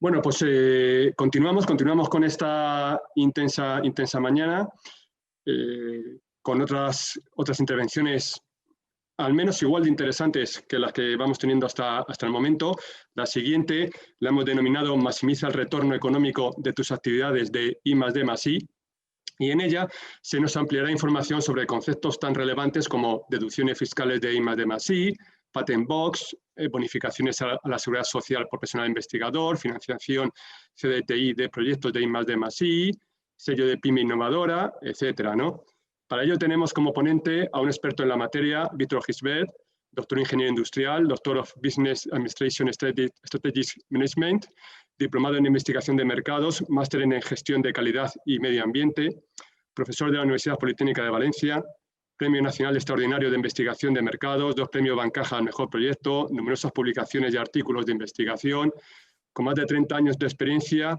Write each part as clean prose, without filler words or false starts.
Bueno, pues continuamos con esta intensa mañana, con otras intervenciones al menos igual de interesantes que las que vamos teniendo hasta el momento. La siguiente la hemos denominado Maximiza el retorno económico de tus actividades de I+D+I, y en ella se nos ampliará información sobre conceptos tan relevantes como deducciones fiscales de I+D+I, Patent Box, bonificaciones a la seguridad social por personal investigador, financiación CDTI de proyectos de I+D+I, sello de PYME innovadora, etcétera, ¿no? Para ello tenemos como ponente a un experto en la materia, Víctor Gisbert, doctor en Ingeniería Industrial, doctor of Business Administration Strategic Management, diplomado en Investigación de Mercados, máster en Gestión de Calidad y Medio Ambiente, profesor de la Universidad Politécnica de Valencia, Premio Nacional Extraordinario de Investigación de Mercados, 2 premios Bancaja al Mejor Proyecto, numerosas publicaciones y artículos de investigación, con más de 30 años de experiencia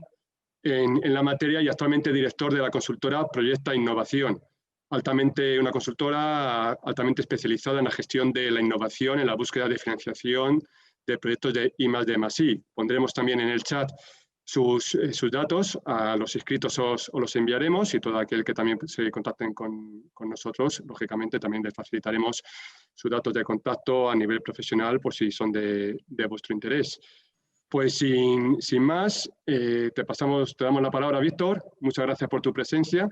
en la materia y actualmente director de la consultora Proyecta Innovación, una consultora altamente especializada en la gestión de la innovación, en la búsqueda de financiación de proyectos de I+D+I. Pondremos también en el chat sus datos, a los inscritos os los enviaremos, y todo aquel que también se contacten con nosotros, lógicamente también les facilitaremos sus datos de contacto a nivel profesional por si son de vuestro interés. Pues sin más, te damos la palabra, Víctor. Muchas gracias por tu presencia.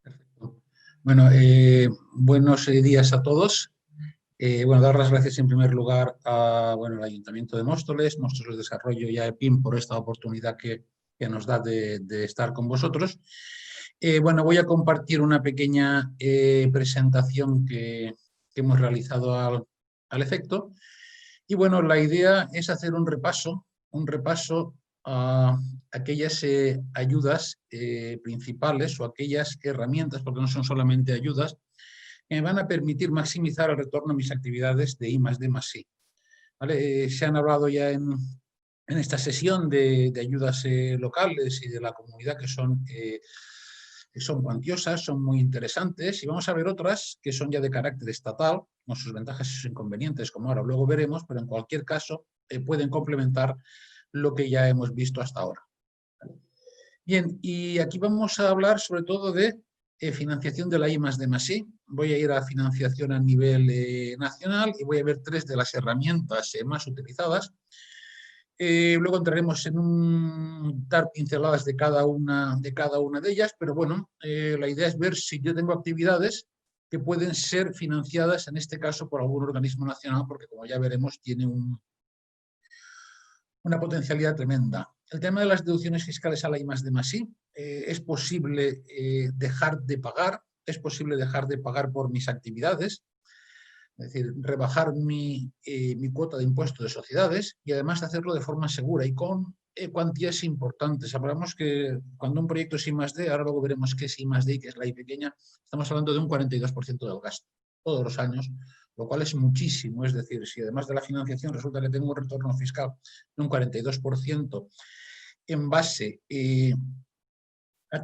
Perfecto. Bueno, buenos días a todos. Dar las gracias en primer lugar al Ayuntamiento de Móstoles Desarrollo y a EPIM por esta oportunidad que nos da de estar con vosotros. Voy a compartir una pequeña presentación que hemos realizado al efecto. Y la idea es hacer un repaso a aquellas ayudas principales o aquellas herramientas, porque no son solamente ayudas, que me van a permitir maximizar el retorno a mis actividades de I+D+I. ¿Vale? Se han hablado ya en esta sesión de ayudas locales y de la comunidad que son cuantiosas, son muy interesantes, y vamos a ver otras que son ya de carácter estatal, con sus ventajas y sus inconvenientes, como ahora luego veremos, pero en cualquier caso pueden complementar lo que ya hemos visto hasta ahora. Bien, y aquí vamos a hablar sobre todo de financiación de la I+D+I. Voy a ir a financiación a nivel nacional y voy a ver 3 de las herramientas más utilizadas. Luego entraremos en dar pinceladas de cada una de ellas, pero la idea es ver si yo tengo actividades que pueden ser financiadas, en este caso, por algún organismo nacional, porque como ya veremos, tiene una potencialidad tremenda. El tema de las deducciones fiscales a la I+D+I, es posible dejar de pagar por mis actividades, es decir, rebajar mi cuota de impuesto de sociedades, y además de hacerlo de forma segura y con cuantías importantes. Hablamos que cuando un proyecto es I+D, ahora luego veremos qué es I+D y qué es la I pequeña, estamos hablando de un 42% del gasto todos los años, lo cual es muchísimo. Es decir, si además de la financiación resulta que tengo un retorno fiscal de un 42% en base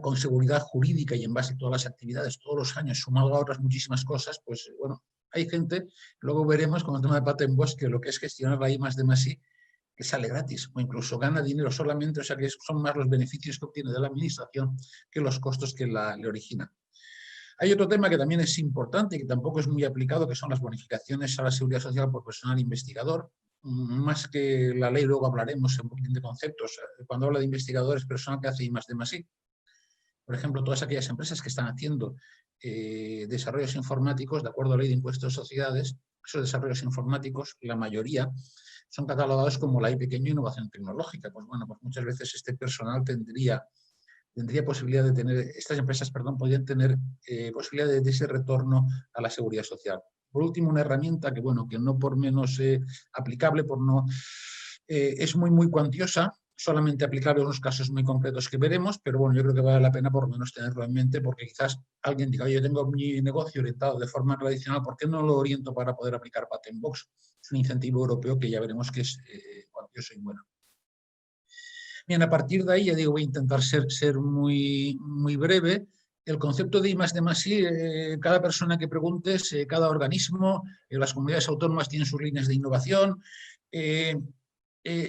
con seguridad jurídica y en base a todas las actividades, todos los años, sumado a otras muchísimas cosas, pues hay gente, luego veremos con el tema de Patent Box, que lo que es gestionar la I+D+I, que sale gratis o incluso gana dinero solamente, o sea que son más los beneficios que obtiene de la administración que los costos que le originan. Hay otro tema que también es importante y que tampoco es muy aplicado, que son las bonificaciones a la seguridad social por personal investigador. Más que la ley, luego hablaremos en un poquitín de conceptos. Cuando habla de investigadores, personal que hace I+D+I. Por ejemplo, todas aquellas empresas que están haciendo desarrollos informáticos, de acuerdo a la ley de impuestos de sociedades, esos desarrollos informáticos, la mayoría, son catalogados como la I pequeña innovación tecnológica. Pues muchas veces este personal tendría posibilidad de tener, estas empresas, podrían tener posibilidad de ese retorno a la seguridad social. Por último, una herramienta que no por menos aplicable, es muy cuantiosa, solamente aplicable en unos casos muy concretos que veremos, pero yo creo que vale la pena por lo menos tenerlo en mente, porque quizás alguien diga, oye, yo tengo mi negocio orientado de forma tradicional, ¿por qué no lo oriento para poder aplicar Patent Box? Es un incentivo europeo que ya veremos que es cuantioso y bueno. Bien, a partir de ahí, ya digo, voy a intentar ser muy breve. El concepto de I+D+I, cada persona que preguntes, cada organismo, las comunidades autónomas tienen sus líneas de innovación.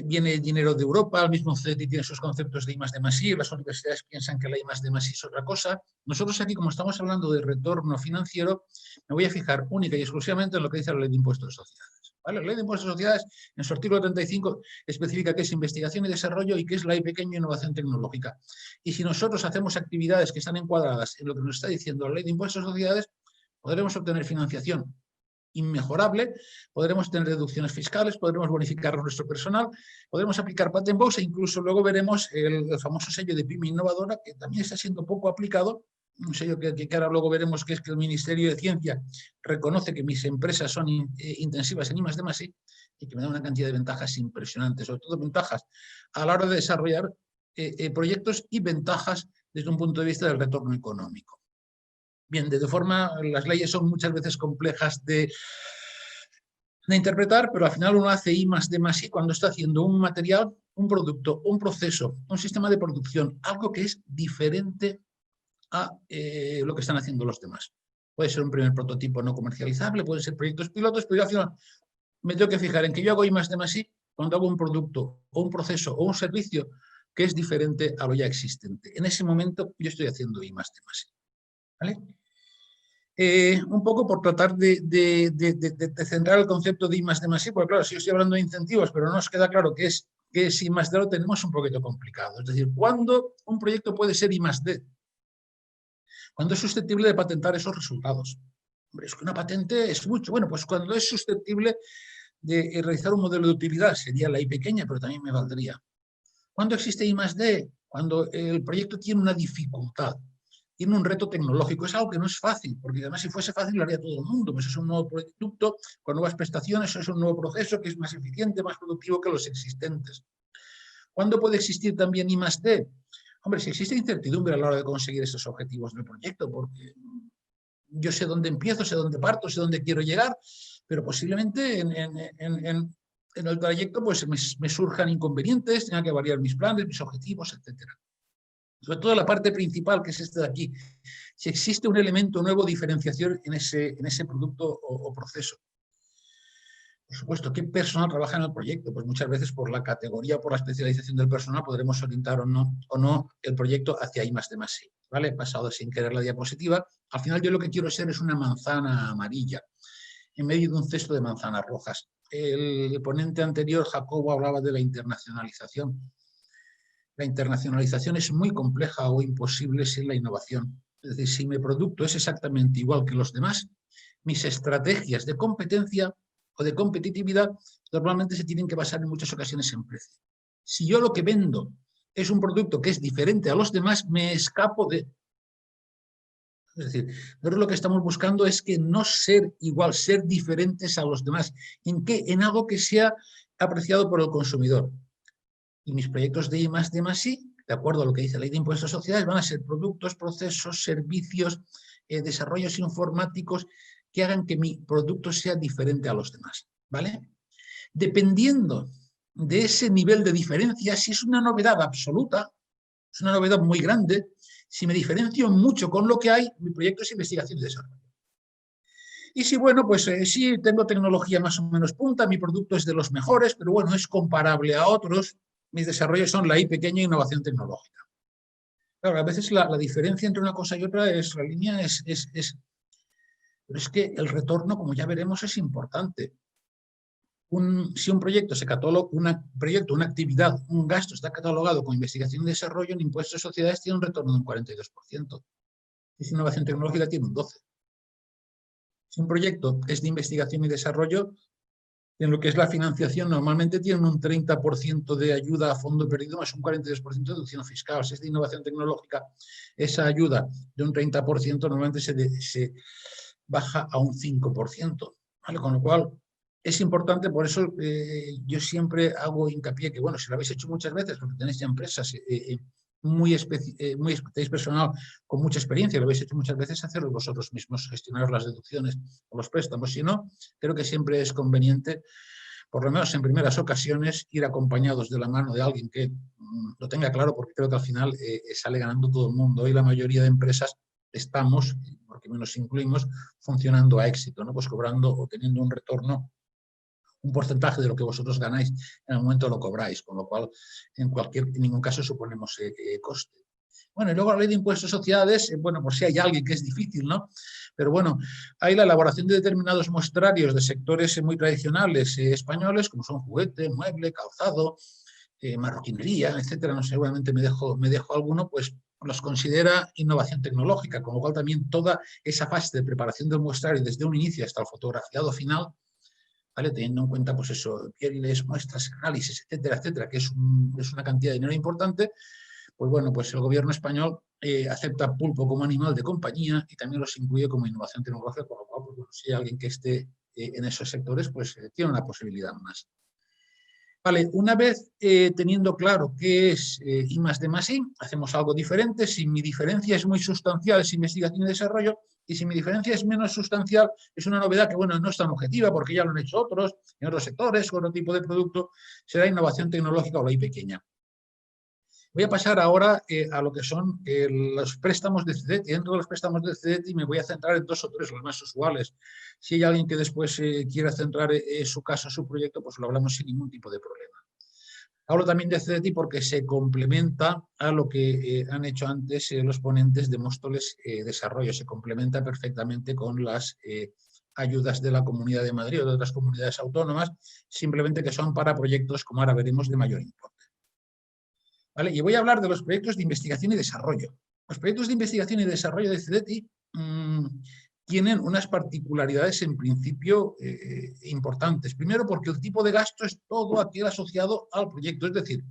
viene dinero de Europa, el mismo CETI tiene sus conceptos de I+D+I, las universidades piensan que la I+D+I es otra cosa. Nosotros aquí, como estamos hablando de retorno financiero, me voy a fijar única y exclusivamente en lo que dice la Ley de Impuestos de Sociedades. ¿Vale? La Ley de Impuestos de Sociedades, en su artículo 35, especifica qué es investigación y desarrollo y qué es la I pequeña innovación tecnológica. Y si nosotros hacemos actividades que están encuadradas en lo que nos está diciendo la Ley de Impuestos de Sociedades, podremos obtener financiación inmejorable, podremos tener deducciones fiscales, podremos bonificar nuestro personal, podremos aplicar Patent Box e incluso luego veremos el famoso sello de PYME innovadora, que también está siendo poco aplicado, un sello que ahora luego veremos, que es que el Ministerio de Ciencia reconoce que mis empresas son intensivas en I+D+I y que me da una cantidad de ventajas impresionantes, sobre todo ventajas a la hora de desarrollar proyectos y ventajas desde un punto de vista del retorno económico. Bien, de forma, las leyes son muchas veces complejas de interpretar, pero al final uno hace I+D+I cuando está haciendo un material, un producto, un proceso, un sistema de producción, algo que es diferente a lo que están haciendo los demás. Puede ser un primer prototipo no comercializable, pueden ser proyectos pilotos, pero yo al final me tengo que fijar en que yo hago I+D+I cuando hago un producto o un proceso o un servicio que es diferente a lo ya existente. En ese momento yo estoy haciendo I+D+I. ¿Vale? Un poco por tratar de centrar el concepto de I+D+I, porque claro, si yo estoy hablando de incentivos, pero no nos queda claro qué es I+D, lo tenemos un poquito complicado. Es decir, ¿cuándo un proyecto puede ser I+D? Cuando es susceptible de patentar esos resultados. Hombre, es que una patente es mucho. Bueno, pues cuando es susceptible de realizar un modelo de utilidad, sería la I pequeña, pero también me valdría. ¿Cuándo existe I+D? Cuando el proyecto tiene una dificultad, tiene un reto tecnológico. Es algo que no es fácil, porque además si fuese fácil lo haría todo el mundo. Pues es un nuevo producto con nuevas prestaciones, es un nuevo proceso que es más eficiente, más productivo que los existentes. ¿Cuándo puede existir también I+D? Hombre, si existe incertidumbre a la hora de conseguir esos objetivos del proyecto, porque yo sé dónde empiezo, sé dónde parto, sé dónde quiero llegar, pero posiblemente en el trayecto pues me surjan inconvenientes, tenga que variar mis planes, mis objetivos, etcétera. Sobre todo la parte principal, que es esta de aquí, si existe un elemento nuevo de diferenciación en ese producto o proceso. Por supuesto, ¿qué personal trabaja en el proyecto? Pues muchas veces por la categoría o por la especialización del personal podremos orientar o no el proyecto hacia I+D+I. ¿Vale? He pasado sin querer la diapositiva. Al final yo lo que quiero ser es una manzana amarilla en medio de un cesto de manzanas rojas. El ponente anterior, Jacobo, hablaba de la internacionalización. La internacionalización es muy compleja o imposible sin la innovación. Es decir, si mi producto es exactamente igual que los demás, mis estrategias de competencia o de competitividad normalmente se tienen que basar en muchas ocasiones en precio. Si yo lo que vendo es un producto que es diferente a los demás, me escapo de... Es decir, nosotros lo que estamos buscando es que no ser igual, ser diferentes a los demás. ¿En qué? En algo que sea apreciado por el consumidor. Y mis proyectos de I+D+I, de acuerdo a lo que dice la Ley de Impuestos de Sociedades, van a ser productos, procesos, servicios, desarrollos informáticos que hagan que mi producto sea diferente a los demás, ¿vale? Dependiendo de ese nivel de diferencia, si es una novedad absoluta, es una novedad muy grande, si me diferencio mucho con lo que hay, mi proyecto es investigación y desarrollo. Y si, bueno, pues sí, tengo tecnología más o menos punta, mi producto es de los mejores, pero bueno, es comparable a otros, mis desarrollos son la I pequeña innovación tecnológica. Claro, a veces la diferencia entre una cosa y otra es, la línea es... Pero es que el retorno, como ya veremos, es importante. Si un proyecto se cataloga, una actividad, un gasto está catalogado con investigación y desarrollo, en impuestos de sociedades tiene un retorno de un 42%. Si innovación tecnológica tiene un 12%. Si un proyecto es de investigación y desarrollo, en lo que es la financiación, normalmente tienen un 30% de ayuda a fondo perdido más un 42% de deducción fiscal. Si es de innovación tecnológica, esa ayuda de un 30% normalmente se baja a un 5%. ¿Vale? Con lo cual, es importante, por eso yo siempre hago hincapié que, bueno, si lo habéis hecho muchas veces, porque tenéis ya empresas tenéis personal con mucha experiencia, lo habéis hecho muchas veces, hacerlo vosotros mismos, gestionar las deducciones o los préstamos. Si no, creo que siempre es conveniente, por lo menos en primeras ocasiones, ir acompañados de la mano de alguien que lo tenga claro, porque creo que al final sale ganando todo el mundo. Hoy la mayoría de empresas estamos, porque nos incluimos, funcionando a éxito, ¿no? Pues cobrando o teniendo un retorno un porcentaje de lo que vosotros ganáis en el momento lo cobráis, con lo cual en ningún caso suponemos coste. Bueno, y luego la ley de impuestos de sociedades, bueno, por si hay alguien que es difícil, ¿no? Pero bueno, hay la elaboración de determinados muestrarios de sectores muy tradicionales españoles, como son juguete, mueble, calzado, marroquinería, etcétera. No sé, seguramente me dejo alguno, pues los considera innovación tecnológica, con lo cual también toda esa fase de preparación del muestrario, desde un inicio hasta el fotografiado final, ¿vale? Teniendo en cuenta, pues eso, pieles, muestras, análisis, etcétera, etcétera, que es una cantidad de dinero importante. Pues bueno, pues el gobierno español acepta pulpo como animal de compañía y también los incluye como innovación tecnológica, con lo cual, pues, bueno, si hay alguien que esté en esos sectores, pues tiene una posibilidad más. Vale, una vez teniendo claro qué es I+D+I, hacemos algo diferente. Si mi diferencia es muy sustancial, es investigación y desarrollo, y si mi diferencia es menos sustancial, es una novedad que, bueno, no es tan objetiva porque ya lo han hecho otros, en otros sectores, con otro tipo de producto, será innovación tecnológica o la I pequeña. Voy a pasar ahora a lo que son los préstamos de CEDETI. Dentro de los préstamos de CEDETI me voy a centrar en 2 o 3, los más usuales. Si hay alguien que después quiera centrar su caso, su proyecto, pues lo hablamos sin ningún tipo de problema. Hablo también de CEDETI porque se complementa a lo que han hecho antes los ponentes de Móstoles Desarrollo. Se complementa perfectamente con las ayudas de la Comunidad de Madrid o de otras comunidades autónomas, simplemente que son para proyectos, como ahora veremos, de mayor importe. ¿Vale? Y voy a hablar de los proyectos de investigación y desarrollo. Los proyectos de investigación y desarrollo de CEDETI tienen unas particularidades en principio importantes. Primero, porque el tipo de gasto es todo aquel asociado al proyecto. Es decir,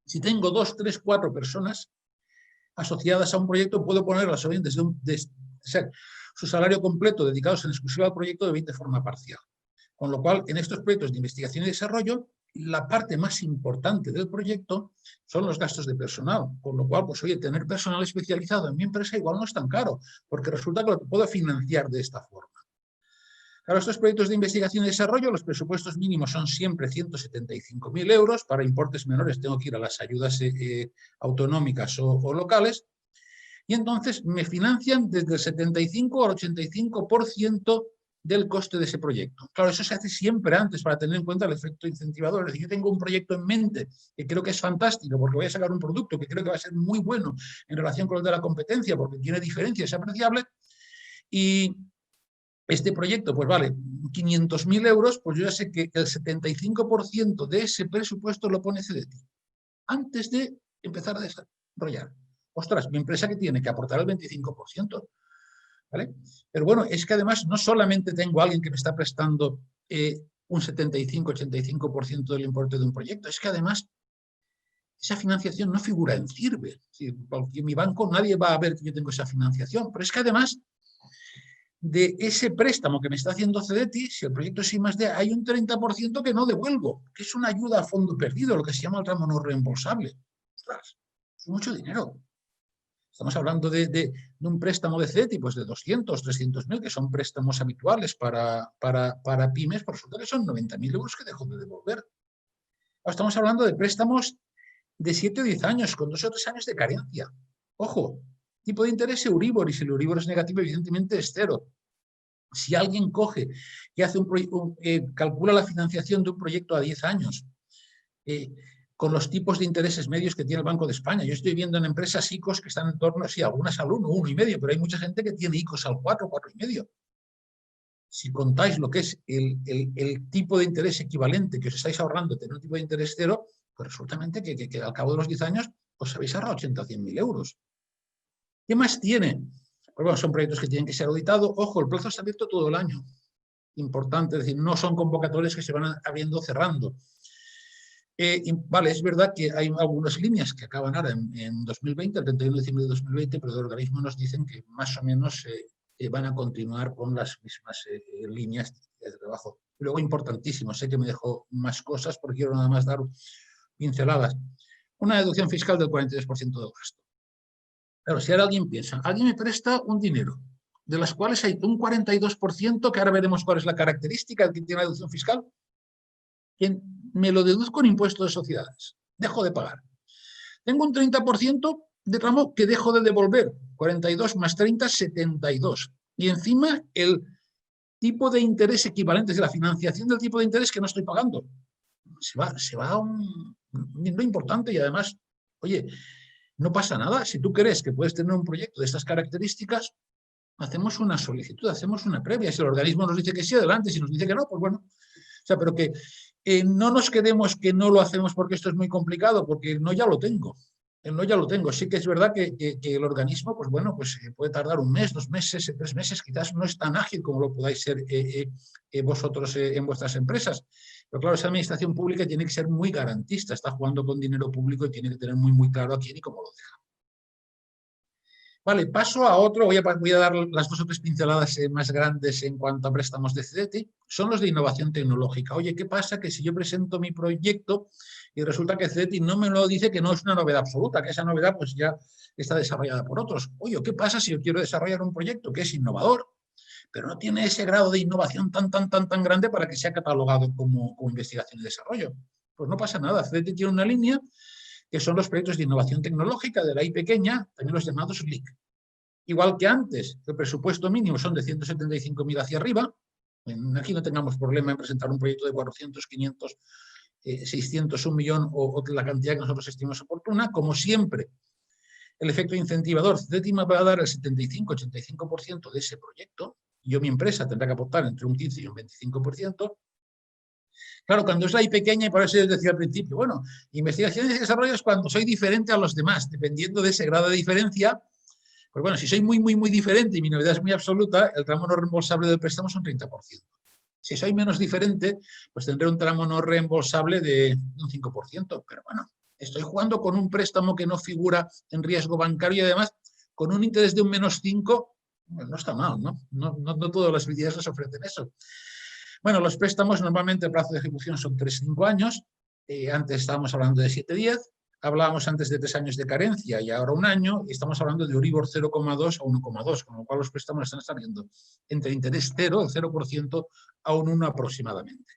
si tengo 2, 3, 4 personas asociadas a un proyecto, puedo ponerlas o bien desde su salario completo dedicados en exclusiva al proyecto o bien de forma parcial. Con lo cual, en estos proyectos de investigación y desarrollo, la parte más importante del proyecto son los gastos de personal, con lo cual, pues oye, tener personal especializado en mi empresa igual no es tan caro, porque resulta que lo puedo financiar de esta forma. Claro, estos proyectos de investigación y desarrollo, los presupuestos mínimos son siempre 175.000 euros, para importes menores tengo que ir a las ayudas autonómicas o locales, y entonces me financian desde el 75 al 85% del coste de ese proyecto. Claro, eso se hace siempre antes para tener en cuenta el efecto incentivador. Es decir, yo tengo un proyecto en mente que creo que es fantástico porque voy a sacar un producto que creo que va a ser muy bueno en relación con el de la competencia porque tiene diferencias apreciables y este proyecto pues vale 500.000 euros, pues yo ya sé que el 75% de ese presupuesto lo pone CEDETI antes de empezar a desarrollar. Ostras, mi empresa que tiene que aportar el 25%. ¿Vale? Pero bueno, es que además no solamente tengo a alguien que me está prestando un 75-85% del importe de un proyecto, es que además esa financiación no figura en CIRBE. Es decir, en mi banco nadie va a ver que yo tengo esa financiación, pero es que además de ese préstamo que me está haciendo CEDETI, si el proyecto es I+D, hay un 30% que no devuelvo, que es una ayuda a fondo perdido, lo que se llama el tramo no reembolsable. Ostras, es mucho dinero. Estamos hablando de un préstamo de CEDETI pues de 200, 300.000, que son préstamos habituales para pymes, por resulta que son 90.000 euros que dejo de devolver. Estamos hablando de préstamos de 7 o 10 años, con 2 o 3 años de carencia. Ojo, tipo de interés Euribor, y si el Euribor es negativo, evidentemente es cero. Si alguien coge y hace calcula la financiación de un proyecto a 10 años, con los tipos de intereses medios que tiene el Banco de España. Yo estoy viendo en empresas ICOs que están en torno, sí, algunas al 1, 1,5, pero hay mucha gente que tiene ICOs al 4, 4,5. Si contáis lo que es el tipo de interés equivalente que os estáis ahorrando, tener un tipo de interés cero, pues resulta que al cabo de los 10 años os habéis ahorrado 80 o 100.000 euros. ¿Qué más tiene? Pues bueno, son proyectos que tienen que ser auditados. Ojo, el plazo está abierto todo el año. Importante, es decir, no son convocatorias que se van abriendo o cerrando. Vale, es verdad que hay algunas líneas que acaban ahora en 2020, el 31 de diciembre de 2020, pero de organismos nos dicen que más o menos van a continuar con las mismas líneas de trabajo. Y luego, importantísimo, sé que me dejo más cosas porque quiero nada más dar pinceladas. Una deducción fiscal del 43% del gasto. Claro, si ahora alguien piensa, alguien me presta un dinero, de las cuales hay un 42%, que ahora veremos cuál es la característica del que tiene la deducción fiscal, que me lo deduzco en impuesto de sociedades, dejo de pagar. Tengo un 30% de tramo que dejo de devolver, 42 más 30, 72. Y encima el tipo de interés equivalente, es la financiación del tipo de interés que no estoy pagando. Se va a un dinero importante y además, oye, no pasa nada. Si tú crees que puedes tener un proyecto de estas características, hacemos una solicitud, hacemos una previa. Si el organismo nos dice que sí, adelante. Si nos dice que no, pues bueno. O sea, pero que no nos quedemos que no lo hacemos porque esto es muy complicado, porque no ya lo tengo. El no ya lo tengo. Sí que es verdad que el organismo, pues bueno, pues puede tardar 1 mes, 2 meses, 3 meses, quizás no es tan ágil como lo podáis ser vosotros en vuestras empresas. Pero claro, esa administración pública tiene que ser muy garantista, está jugando con dinero público y tiene que tener muy, muy claro a quién y cómo lo deja. Vale, paso a otro, voy a dar las 2 o 3 pinceladas más grandes en cuanto a préstamos de CDT, son los de innovación tecnológica. Oye, ¿qué pasa? Que si yo presento mi proyecto y resulta que CDT no me lo dice, que no es una novedad absoluta, que esa novedad pues ya está desarrollada por otros. Oye, ¿qué pasa si yo quiero desarrollar un proyecto que es innovador, pero no tiene ese grado de innovación tan grande para que sea catalogado como investigación y desarrollo? Pues no pasa nada, CDT tiene una línea que son los proyectos de innovación tecnológica de la I pequeña, también los llamados LIC. Igual que antes, el presupuesto mínimo son de 175.000 hacia arriba. Aquí no tengamos problema en presentar un proyecto de 400, 500, 600, 1 millón o la cantidad que nosotros estimemos oportuna. Como siempre, el efecto incentivador, CDT me va a dar el 75-85% de ese proyecto. Yo, mi empresa, tendrá que aportar entre un 15 y un 25%. Claro, cuando es la I pequeña, y por eso yo decía al principio, bueno, investigación y desarrollo es cuando soy diferente a los demás, dependiendo de ese grado de diferencia. Pues bueno, si soy muy diferente y mi novedad es muy absoluta, el tramo no reembolsable del préstamo es un 30%. Si soy menos diferente, pues tendré un tramo no reembolsable de un 5%. Pero bueno, estoy jugando con un préstamo que no figura en riesgo bancario y además con un interés de un -5, pues no está mal, ¿no? No todas las entidades les ofrecen eso. Bueno, los préstamos normalmente el plazo de ejecución son 3-5 años. Antes estábamos hablando de 7-10. Hablábamos antes de 3 años de carencia y ahora 1 año, y estamos hablando de Euribor 0,2 a 1,2, con lo cual los préstamos están saliendo entre interés 0, el 0%, a un 1 aproximadamente.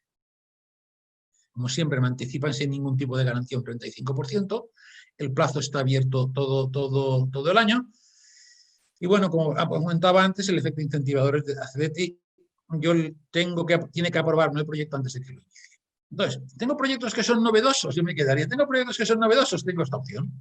Como siempre, me anticipan sin ningún tipo de garantía un 35%, el plazo está abierto todo el año, y bueno, como comentaba antes, el efecto incentivador es de CDT, tiene que aprobarme el proyecto antes de que lo inicie. Entonces, tengo proyectos que son novedosos, yo me quedaría. Tengo proyectos que son novedosos, tengo esta opción.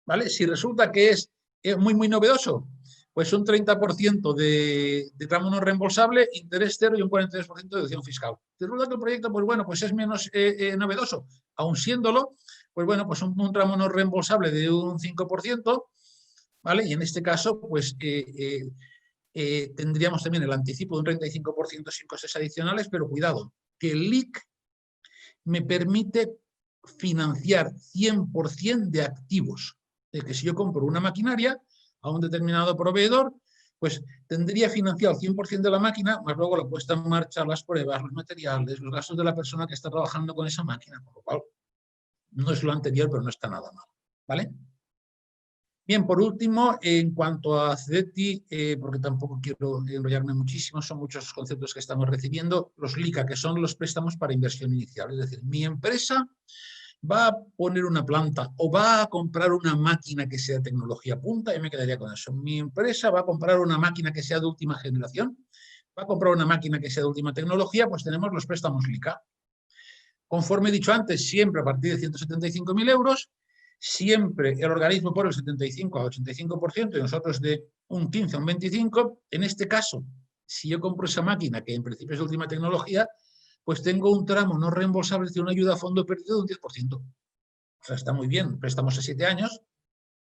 ¿Vale? Si resulta que es muy novedoso, pues un 30% de tramo no reembolsable, interés 0 y un 43% de deducción fiscal. Si resulta que el proyecto, pues bueno, pues es menos novedoso, aun siéndolo, pues bueno, pues un tramo no reembolsable de un 5%, ¿vale? Y en este caso, pues tendríamos también el anticipo de un 35% sin costes adicionales, pero cuidado, que el LIC me permite financiar 100% de activos. Es que si yo compro una maquinaria a un determinado proveedor, pues tendría financiado el 100% de la máquina, más luego la puesta en marcha, las pruebas, los materiales, los gastos de la persona que está trabajando con esa máquina, por lo cual no es lo anterior, pero no está nada mal. ¿Vale? Bien, por último, en cuanto a CDT, porque tampoco quiero enrollarme muchísimo, son muchos los conceptos que estamos recibiendo, los LICA, que son los préstamos para inversión inicial. Es decir, mi empresa va a poner una planta o va a comprar una máquina que sea de tecnología punta, y me quedaría con eso. Mi empresa va a comprar una máquina que sea de última generación, va a comprar una máquina que sea de última tecnología, pues tenemos los préstamos LICA. Conforme he dicho antes, siempre a partir de 175.000 euros, siempre el organismo pone el 75 al 85% y nosotros de un 15 a un 25%. En este caso, si yo compro esa máquina, que en principio es de última tecnología, pues tengo un tramo no reembolsable de una ayuda a fondo perdido de un 10%. O sea, está muy bien, préstamos a 7 años,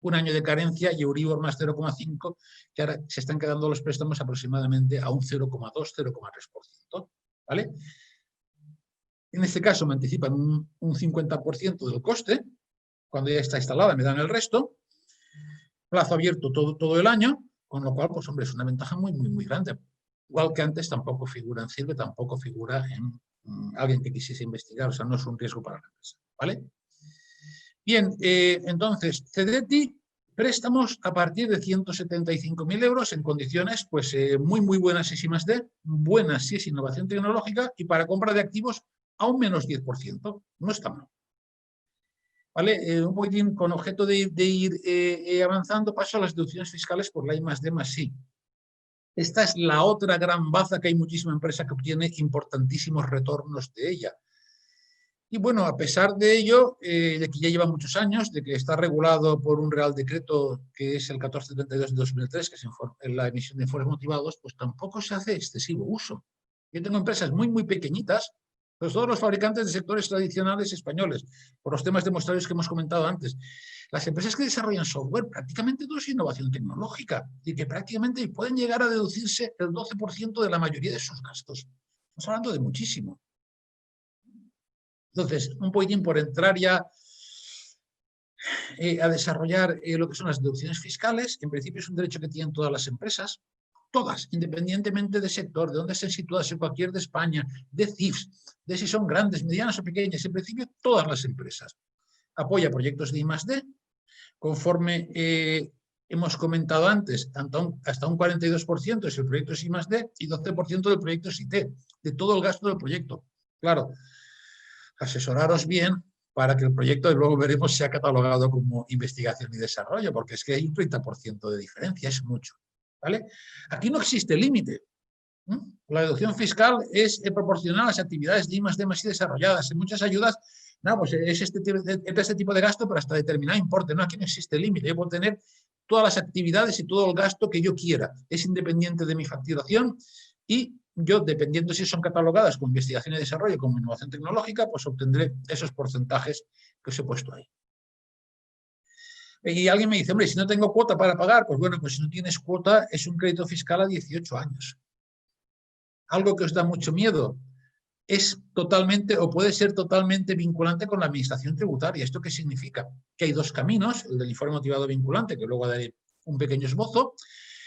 1 año de carencia y Euribor más 0,5, que ahora se están quedando los préstamos aproximadamente a un 0,2, 0,3%. ¿Vale? En este caso me anticipan un 50% del coste, cuando ya está instalada me dan el resto, plazo abierto todo el año, con lo cual, pues hombre, es una ventaja muy grande. Igual que antes tampoco figura en CIRBE, tampoco figura en alguien que quisiese investigar, o sea, no es un riesgo para la empresa, ¿vale? Bien, entonces, CDT, préstamos a partir de 175.000 euros en condiciones pues muy buenas y I+D, buenas si es innovación tecnológica, y para compra de activos a un -10%, no está mal. ¿Vale? Un poquitín con objeto de ir avanzando, paso a las deducciones fiscales por la I+D+I. Esta es la otra gran baza que hay muchísima empresa que obtiene importantísimos retornos de ella. Y bueno, a pesar de ello, de que ya lleva muchos años, de que está regulado por un Real Decreto que es el 1432 de 2003, que es la emisión de informes motivados, pues tampoco se hace excesivo uso. Yo tengo empresas muy, muy pequeñitas, pues todos los fabricantes de sectores tradicionales españoles, por los temas demostrados que hemos comentado antes. Las empresas que desarrollan software, prácticamente todo es innovación tecnológica y que prácticamente pueden llegar a deducirse el 12% de la mayoría de sus gastos. Estamos hablando de muchísimo. Entonces, un poquitín por entrar ya a desarrollar lo que son las deducciones fiscales. En principio es un derecho que tienen todas las empresas, todas, independientemente de sector, de dónde estén situadas, en cualquier de España, de CIFs, de si son grandes, medianas o pequeñas. En principio, todas las empresas. Apoya proyectos de I+D, conforme hemos comentado antes, hasta un 42% si el proyecto es I+D y 12% del proyecto es IT, de todo el gasto del proyecto. Claro, asesoraros bien para que el proyecto, luego veremos, sea catalogado como investigación y desarrollo, porque es que hay un 30% de diferencia, es mucho. ¿Vale? Aquí no existe límite. La deducción fiscal es proporcional a las actividades de I+D más desarrolladas. En muchas ayudas, no, pues es este tipo de gasto, pero hasta determinado importe. No, aquí no existe límite. Yo puedo tener todas las actividades y todo el gasto que yo quiera. Es independiente de mi facturación y yo, dependiendo si son catalogadas como investigación y desarrollo, como innovación tecnológica, pues obtendré esos porcentajes que os he puesto ahí. Y alguien me dice, hombre, si no tengo cuota para pagar, pues bueno, pues si no tienes cuota es un crédito fiscal a 18 años. Algo que os da mucho miedo, es totalmente o puede ser totalmente vinculante con la administración tributaria. ¿Esto qué significa? Que hay dos caminos, el del informe motivado vinculante, que luego daré un pequeño esbozo,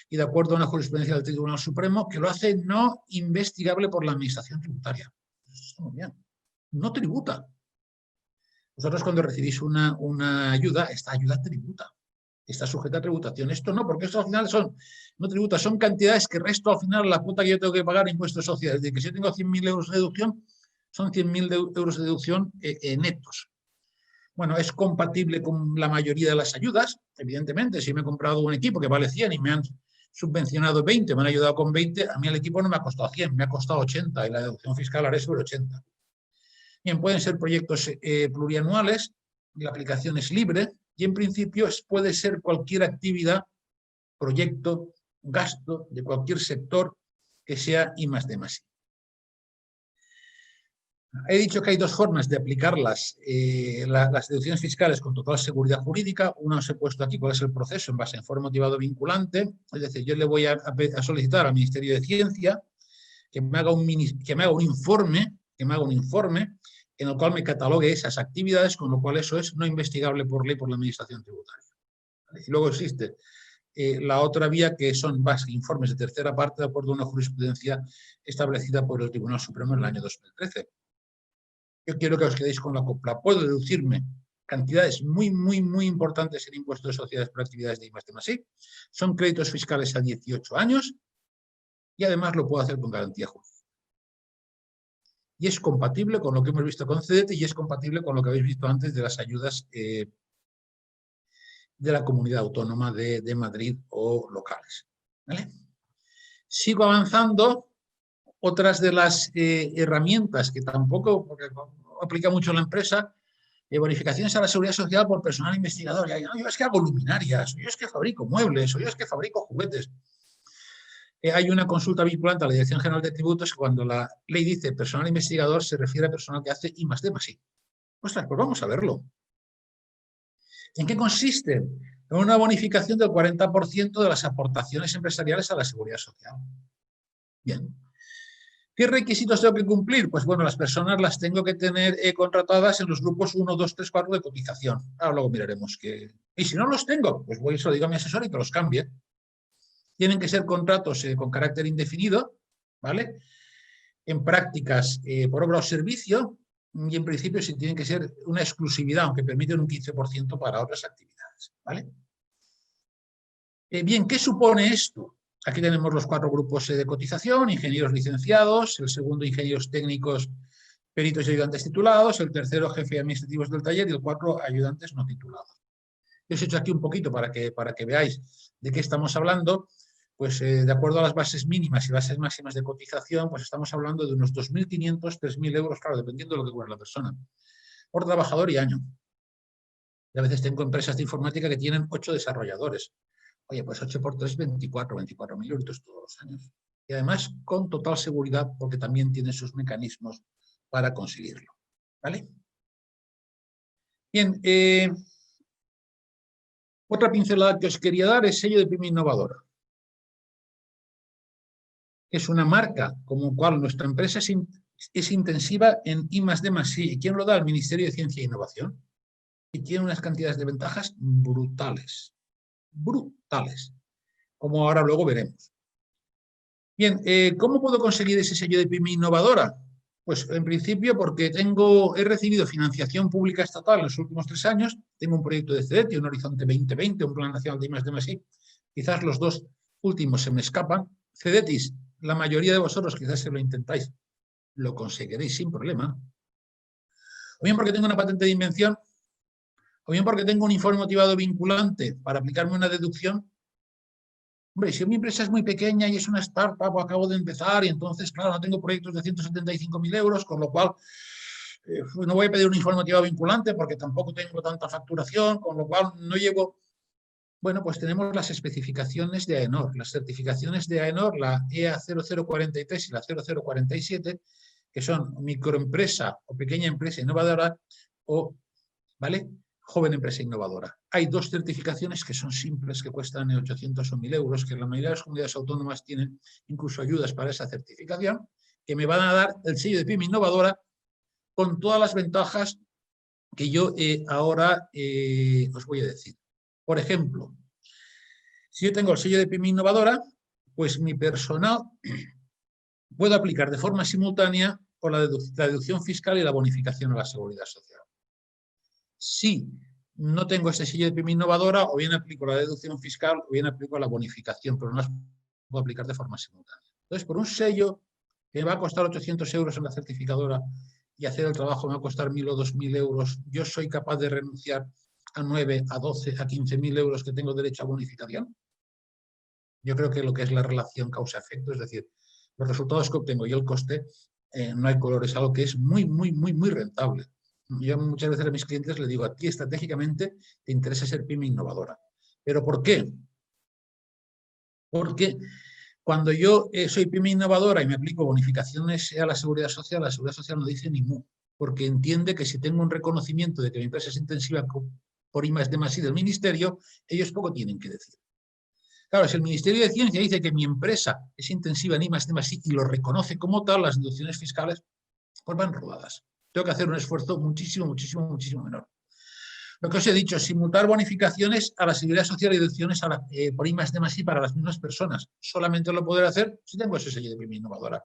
y de acuerdo a una jurisprudencia del Tribunal Supremo, que lo hace no investigable por la administración tributaria. Eso está muy bien. No tributa. Vosotros cuando recibís una ayuda, esta ayuda tributa. Está sujeta a tributación. Esto no, porque esto al final no tributa, son cantidades que resto al final la cuota que yo tengo que pagar en impuestos sociales. De que si yo tengo 100.000 euros de deducción, son 100.000 euros de deducción netos. Bueno, es compatible con la mayoría de las ayudas, evidentemente. Si me he comprado un equipo que vale 100 y me han subvencionado 20, me han ayudado con 20, a mí el equipo no me ha costado 100, me ha costado 80 y la deducción fiscal haré sobre 80. Bien, pueden ser proyectos plurianuales, la aplicación es libre y en principio puede ser cualquier actividad, proyecto, gasto de cualquier sector que sea I+D+I. He dicho que hay dos formas de aplicar las deducciones fiscales con total seguridad jurídica. Una os he puesto aquí cuál es el proceso en base a informe motivado vinculante. Es decir, yo le voy a solicitar al Ministerio de Ciencia que me haga un informe en el cual me catalogue esas actividades, con lo cual eso es no investigable por ley por la Administración Tributaria. ¿Vale? Y luego existe la otra vía, que son informes de tercera parte de acuerdo a una jurisprudencia establecida por el Tribunal Supremo en el año 2013. Yo quiero que os quedéis con la copla. Puedo deducirme cantidades muy, muy, muy importantes en impuestos de sociedades por actividades de I+D+I. Son créditos fiscales a 18 años y además lo puedo hacer con garantía jurídica. Y es compatible con lo que hemos visto con CEDETE y es compatible con lo que habéis visto antes de las ayudas de la Comunidad Autónoma de Madrid o locales. ¿Vale? Sigo avanzando. Otras de las herramientas que tampoco aplica mucho la empresa, bonificaciones a la seguridad social por personal investigador. Yo es que hago luminarias, yo es que fabrico muebles, o yo es que fabrico juguetes. Hay una consulta vinculante a la Dirección General de Tributos que cuando la ley dice personal investigador se refiere a personal que hace I+D+I. Ostras, pues vamos a verlo. ¿En qué consiste? En una bonificación del 40% de las aportaciones empresariales a la seguridad social. Bien. ¿Qué requisitos tengo que cumplir? Pues bueno, las personas las tengo que tener contratadas en los grupos 1, 2, 3, 4 de cotización. Ahora luego miraremos qué. Y si no los tengo, pues voy y se lo digo a mi asesor y que los cambie. Tienen que ser contratos con carácter indefinido, ¿vale? En prácticas por obra o servicio y en principio sí tienen que ser una exclusividad, aunque permiten un 15% para otras actividades, ¿vale? Bien, ¿qué supone esto? Aquí tenemos los 4 grupos de cotización: ingenieros licenciados, el segundo ingenieros técnicos, peritos y ayudantes titulados, el tercero jefe administrativos del taller y el 4 ayudantes no titulados. Yo os he hecho aquí un poquito para que veáis de qué estamos hablando. pues de acuerdo a las bases mínimas y bases máximas de cotización, pues estamos hablando de unos 2.500, 3.000 euros, claro, dependiendo de lo que cobra la persona, por trabajador y año. Y a veces tengo empresas de informática que tienen 8 desarrolladores. Oye, pues 8 por 3, 24.000 euros todos los años. Y además con total seguridad, porque también tiene sus mecanismos para conseguirlo. ¿Vale? Bien, otra pincelada que os quería dar es sello de pyme innovadora. Es una marca como cual nuestra empresa es intensiva en I+D+I. ¿Y quién lo da? El Ministerio de Ciencia e Innovación. Y tiene unas cantidades de ventajas brutales. Brutales. Como ahora luego veremos. Bien, ¿cómo puedo conseguir ese sello de pyme innovadora? Pues en principio porque he recibido financiación pública estatal en los últimos 3 años, tengo un proyecto de CEDETI, un Horizonte 2020, un Plan Nacional de I+D+I, quizás los 2 últimos se me escapan. CEDETIS, la mayoría de vosotros quizás se lo intentáis, lo conseguiréis sin problema. O bien porque tengo una patente de invención, o bien porque tengo un informe motivado vinculante para aplicarme una deducción. Hombre, si mi empresa es muy pequeña y es una startup o acabo de empezar y entonces, claro, no tengo proyectos de 175.000 euros, con lo cual pues no voy a pedir un informe motivado vinculante porque tampoco tengo tanta facturación, con lo cual no llevo... Bueno, pues tenemos las especificaciones de AENOR, las certificaciones de AENOR, la EA 0043 y la 0047, que son microempresa o pequeña empresa innovadora o, ¿vale?, joven empresa innovadora. Hay 2 certificaciones que son simples, que cuestan 800 o 1.000 euros, que la mayoría de las comunidades autónomas tienen incluso ayudas para esa certificación, que me van a dar el sello de pyme innovadora con todas las ventajas que yo ahora os voy a decir. Por ejemplo, si yo tengo el sello de pyme innovadora, pues mi personal puede aplicar de forma simultánea por la deducción fiscal y la bonificación a la seguridad social. Si no tengo este sello de pyme innovadora, o bien aplico la deducción fiscal o bien aplico la bonificación, pero no las puedo aplicar de forma simultánea. Entonces, por un sello que me va a costar 800 euros en la certificadora y hacer el trabajo me va a costar 1.000 o 2.000 euros, yo soy capaz de renunciar a 9, a 12, a 15.000 euros que tengo derecho a bonificación. Yo creo que lo que es la relación causa-efecto, es decir, los resultados que obtengo y el coste, no hay color, es algo que es muy, muy, muy, muy rentable. Yo muchas veces a mis clientes les digo, a ti estratégicamente te interesa ser pyme innovadora. ¿Pero por qué? Porque cuando yo soy pyme innovadora y me aplico bonificaciones a la seguridad social no dice ni mu, porque entiende que si tengo un reconocimiento de que mi empresa es intensiva por I+D+I del ministerio, ellos poco tienen que decir. Claro, si el Ministerio de Ciencia dice que mi empresa es intensiva en I+D+I y lo reconoce como tal, las deducciones fiscales pues van rodadas. Tengo que hacer un esfuerzo muchísimo, muchísimo, muchísimo menor. Lo que os he dicho, simular bonificaciones a la seguridad social y deducciones por I+D+I para las mismas personas. Solamente lo podré hacer si tengo ese sello de pyme innovadora.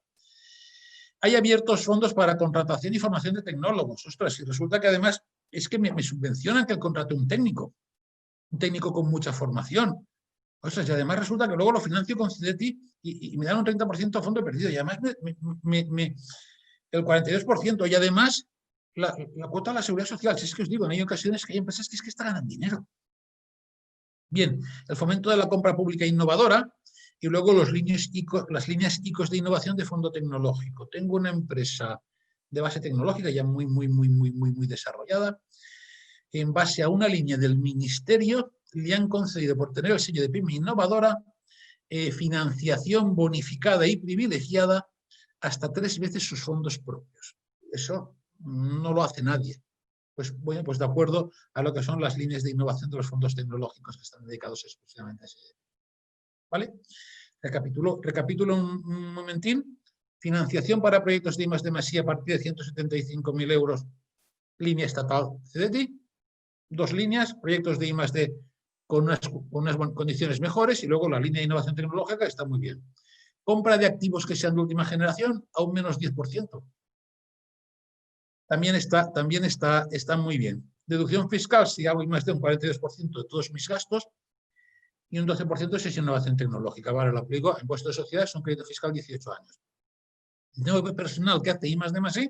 Hay abiertos fondos para contratación y formación de tecnólogos. Ostras, y resulta que además es que me subvencionan que el contrate un técnico con mucha formación. Ostras, y además resulta que luego lo financio con CEDETI y me dan un 30% a fondo perdido. Y además el 42%. Y además la cuota de la seguridad social. Si es que os digo, hay ocasiones que hay empresas que es que ganan dinero. Bien, el fomento de la compra pública innovadora y luego las líneas ICOs de innovación de fondo tecnológico. Tengo una empresa de base tecnológica ya muy, muy, muy, muy, muy, muy desarrollada, que en base a una línea del ministerio le han concedido, por tener el sello de pyme innovadora, financiación bonificada y privilegiada hasta 3 veces sus fondos propios. Eso no lo hace nadie. Pues bueno, pues de acuerdo a lo que son las líneas de innovación de los fondos tecnológicos que están dedicados exclusivamente a ese. ¿Vale? Recapitulo un momentín. Financiación para proyectos de I+D+I a partir de 175.000 euros, línea estatal CEDETI. 2 líneas, proyectos de I+D con unas condiciones mejores y luego la línea de innovación tecnológica está muy bien. Compra de activos que sean de última generación a un menos 10%. También está muy bien. Deducción fiscal, si hago I+D, un 42% de todos mis gastos y un 12% es innovación tecnológica. Vale, lo aplico. Impuesto de sociedades, un crédito fiscal 18 años. Tengo personal que hace I+D+I,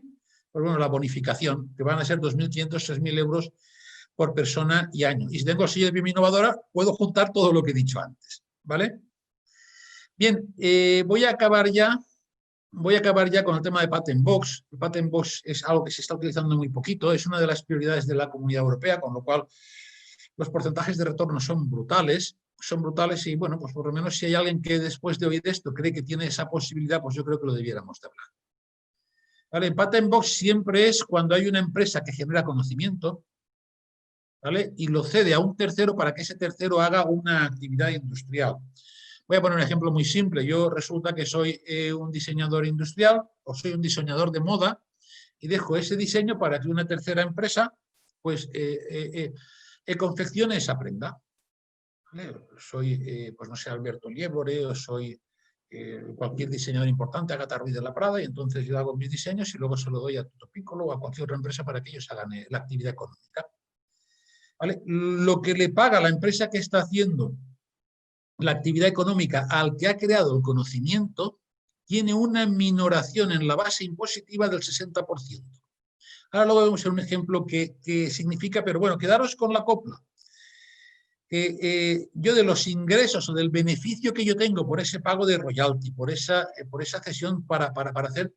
pues bueno, la bonificación, que van a ser 2.500, 6.000 euros por persona y año. Y si tengo el sello de pyme innovadora, puedo juntar todo lo que he dicho antes. ¿Vale? Bien, voy a acabar ya con el tema de Patent Box. El Patent Box es algo que se está utilizando muy poquito, es una de las prioridades de la Comunidad Europea, con lo cual los porcentajes de retorno son brutales y bueno, pues por lo menos si hay alguien que después de oír esto cree que tiene esa posibilidad, pues yo creo que lo debiéramos de hablar. ¿Vale? El Patent Box siempre es cuando hay una empresa que genera conocimiento, ¿vale? Y lo cede a un tercero para que ese tercero haga una actividad industrial. Voy a poner un ejemplo muy simple. Yo resulta que soy un diseñador industrial o soy un diseñador de moda y dejo ese diseño para que una tercera empresa pues confeccione esa prenda. ¿Vale? Soy, pues no sé, Alberto Liébore o soy cualquier diseñador importante, Agatha Ruiz de la Prada, y entonces yo hago mis diseños y luego se lo doy a Tutto Piccolo o a cualquier otra empresa para que ellos hagan la actividad económica. ¿Vale? Lo que le paga la empresa que está haciendo la actividad económica al que ha creado el conocimiento tiene una minoración en la base impositiva del 60%. Ahora luego vemos un ejemplo que significa, pero bueno, quedaros con la copla. Yo de los ingresos o del beneficio que yo tengo por ese pago de royalty, por esa cesión para hacer,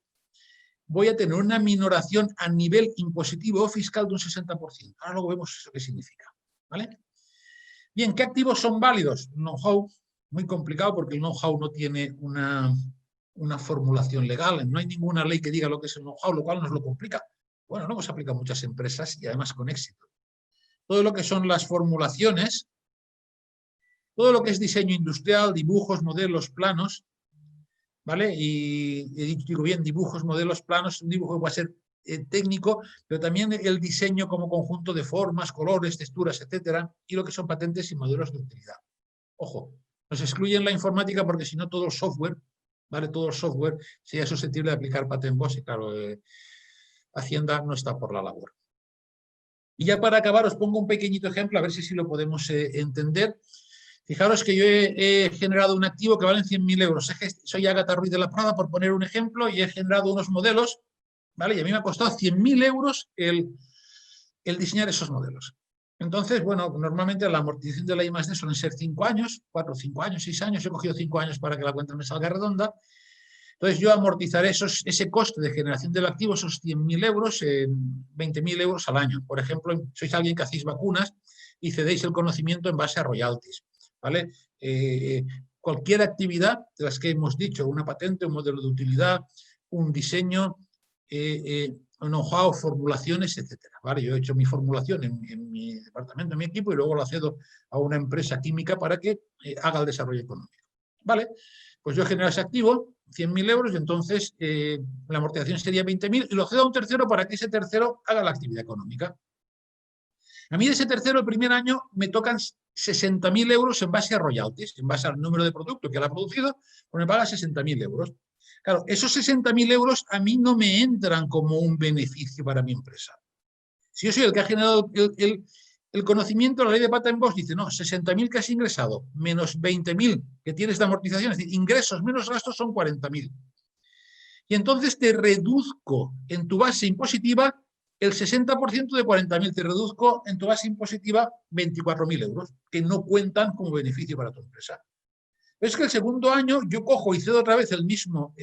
voy a tener una minoración a nivel impositivo o fiscal de un 60%. Ahora luego vemos eso qué significa. ¿Vale? Bien, ¿qué activos son válidos? Know-how, muy complicado porque el know-how no tiene una formulación legal, no hay ninguna ley que diga lo que es el know-how, lo cual nos lo complica. Bueno, no hemos aplicado muchas empresas y además con éxito. Todo lo que son las formulaciones, todo lo que es diseño industrial, dibujos, modelos, planos, ¿vale? Y digo bien, dibujos, modelos, planos, un dibujo que va a ser técnico, pero también el diseño como conjunto de formas, colores, texturas, etcétera, y lo que son patentes y modelos de utilidad. Ojo, nos excluyen la informática porque si no todo el software, ¿vale? Todo el software sería susceptible de aplicar Patent Box y claro, Hacienda no está por la labor. Y ya para acabar os pongo un pequeñito ejemplo, a ver si lo podemos entender. Fijaros que yo he generado un activo que vale 100.000 euros. Soy Agatha Ruiz de la Prada, por poner un ejemplo, y he generado unos modelos, ¿vale? Y a mí me ha costado 100.000 euros el diseñar esos modelos. Entonces, bueno, normalmente la amortización de la I+D suelen ser 5 años, 4, 5 años, 6 años. He cogido 5 años para que la cuenta me salga redonda. Entonces, yo amortizaré ese coste de generación del activo, esos 100.000 euros, en 20.000 euros al año. Por ejemplo, sois alguien que hacéis vacunas y cedéis el conocimiento en base a royalties, ¿vale? Cualquier actividad de las que hemos dicho, una patente, un modelo de utilidad, un diseño, un know-how, formulaciones, etcétera, ¿vale? Yo he hecho mi formulación en mi departamento, en mi equipo, y luego lo cedo a una empresa química para que haga el desarrollo económico, ¿vale? Pues yo genero ese activo, 100.000 euros, y entonces la amortización sería 20.000 y lo cedo a un tercero para que ese tercero haga la actividad económica. A mí de ese tercero, el primer año, me tocan 60.000 euros en base a royalties, en base al número de producto que él ha producido, pues me paga 60.000 euros. Claro, esos 60.000 euros a mí no me entran como un beneficio para mi empresa. Si yo soy el que ha generado el conocimiento, la ley de Patent Box dice, no, 60.000 que has ingresado, menos 20.000 que tienes de amortización, es decir, ingresos menos gastos son 40.000. Y entonces te reduzco en tu base impositiva el 60% de 40.000, te reduzco en tu base impositiva 24.000 euros, que no cuentan como beneficio para tu empresa. Es que el segundo año yo cojo y cedo otra vez el mismo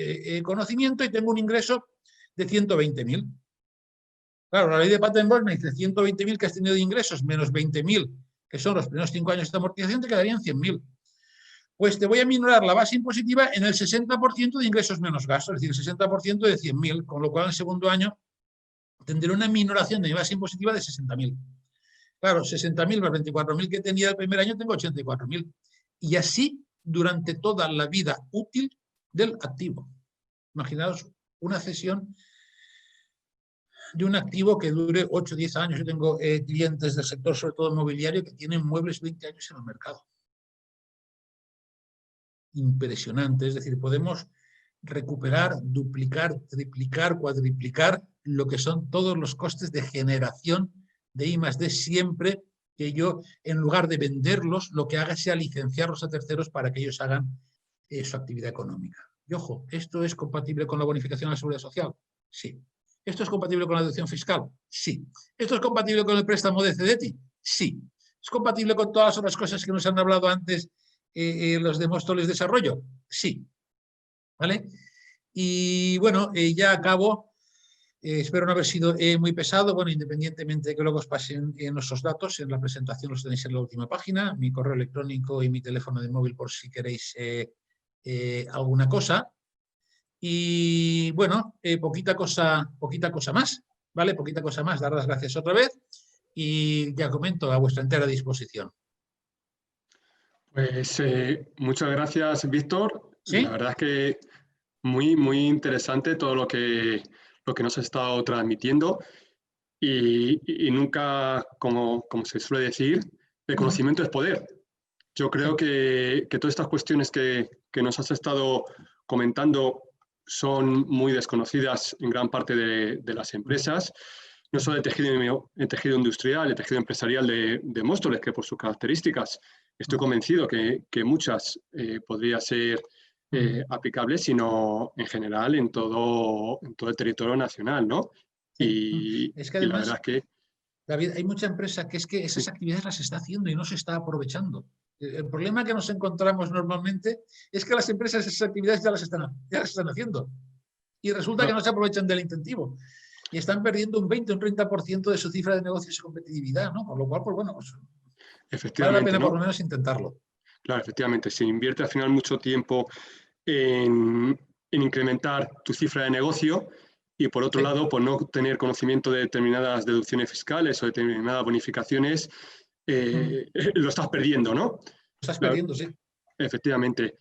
conocimiento y tengo un ingreso de 120.000. Claro, la ley de Patent Box me dice 120.000 que has tenido de ingresos menos 20.000, que son los primeros 5 años de amortización, te quedarían 100.000. Pues te voy a minorar la base impositiva en el 60% de ingresos menos gastos, es decir, el 60% de 100.000, con lo cual en el segundo año tendré una minoración de mi base impositiva de 60.000. Claro, 60.000 más 24.000 que tenía el primer año, tengo 84.000. Y así durante toda la vida útil del activo. Imaginaos una cesión de un activo que dure 8 o 10 años. Yo tengo clientes del sector, sobre todo inmobiliario, que tienen muebles 20 años en el mercado. Impresionante. Es decir, podemos recuperar, duplicar, triplicar, cuadriplicar lo que son todos los costes de generación de I+D siempre que yo, en lugar de venderlos, lo que haga sea licenciarlos a terceros para que ellos hagan su actividad económica. Y ojo, ¿esto es compatible con la bonificación a la seguridad social? Sí. ¿Esto es compatible con la deducción fiscal? Sí. ¿Esto es compatible con el préstamo de CEDETI? Sí. ¿Es compatible con todas las otras cosas que nos han hablado antes los de Móstoles Desarrollo? Sí. ¿Vale? Y bueno, ya acabo. Espero no haber sido muy pesado. Bueno, independientemente de que luego os pasen nuestros datos, en la presentación los tenéis en la última página, mi correo electrónico y mi teléfono de móvil por si queréis alguna cosa. Y bueno, poquita cosa más, ¿vale? Poquita cosa más. Dar las gracias otra vez y ya comento, a vuestra entera disposición. Pues muchas gracias, Víctor. La ¿Sí? verdad es que muy, muy interesante todo lo que nos has estado transmitiendo y nunca, como se suele decir, el conocimiento es poder. Yo creo que todas estas cuestiones que nos has estado comentando son muy desconocidas en gran parte de las empresas, no solo el tejido industrial, el tejido empresarial de Móstoles, que por sus características estoy convencido que muchas podría ser aplicables, sino en general en todo el territorio nacional, ¿no? Sí. Y Es que la verdad además, es que... David, hay mucha empresa que es que esas Sí, actividades las está haciendo y no se está aprovechando. El problema que nos encontramos normalmente es que las empresas esas actividades ya las están haciendo y resulta que no, no se aprovechan del incentivo y están perdiendo un 20 o un 30% de su cifra de negocios y competitividad, ¿no? Por lo cual, pues bueno, pues vale la efectivamente, pena por lo ¿no? menos intentarlo. Claro, efectivamente, se invierte al final mucho tiempo en incrementar tu cifra de negocio y por otro Sí, lado, por no tener conocimiento de determinadas deducciones fiscales o determinadas bonificaciones, lo estás perdiendo, ¿no? estás La- perdiendo, sí. Efectivamente.